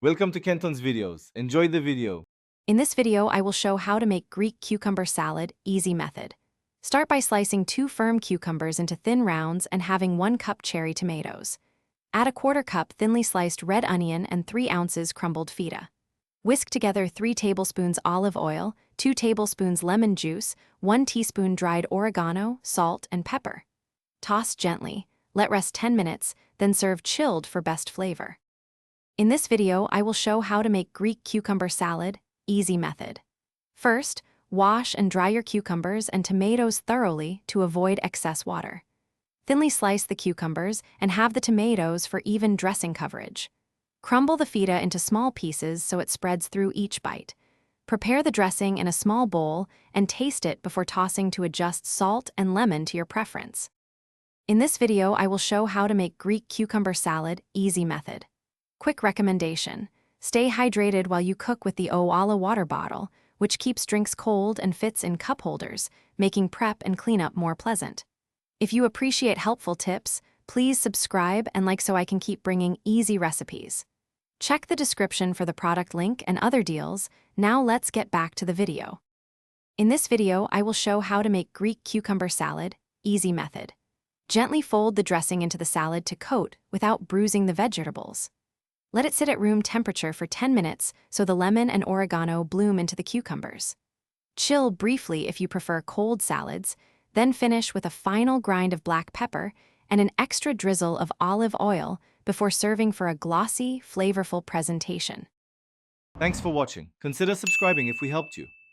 Welcome to Kenton's videos. Enjoy the video. In this video, I will show how to make Greek cucumber salad, easy method. Start by slicing 2 firm cucumbers into thin rounds and having 1 cup cherry tomatoes. Add a 1/4 cup thinly sliced red onion and 3 ounces crumbled feta. Whisk together 3 tablespoons olive oil, 2 tablespoons lemon juice, 1 teaspoon dried oregano, salt, and pepper. Toss gently, let rest 10 minutes, then serve chilled for best flavor. In this video, I will show how to make Greek cucumber salad, easy method. First, wash and dry your cucumbers and tomatoes thoroughly to avoid excess water. Thinly slice the cucumbers and have the tomatoes for even dressing coverage. Crumble the feta into small pieces so it spreads through each bite. Prepare the dressing in a small bowl and taste it before tossing to adjust salt and lemon to your preference. In this video, I will show how to make Greek cucumber salad, easy method. Quick recommendation: stay hydrated while you cook with the Owala water bottle, which keeps drinks cold and fits in cup holders, making prep and cleanup more pleasant. If you appreciate helpful tips, please subscribe and like so I can keep bringing easy recipes. Check the description for the product link and other deals. Now let's get back to the video. In this video, I will show how to make Greek cucumber salad, easy method. Gently fold the dressing into the salad to coat without bruising the vegetables. Let it sit at room temperature for 10 minutes so the lemon and oregano bloom into the cucumbers. Chill briefly if you prefer cold salads, then finish with a final grind of black pepper and an extra drizzle of olive oil before serving for a glossy, flavorful presentation. Thanks for watching. Consider subscribing if we helped you.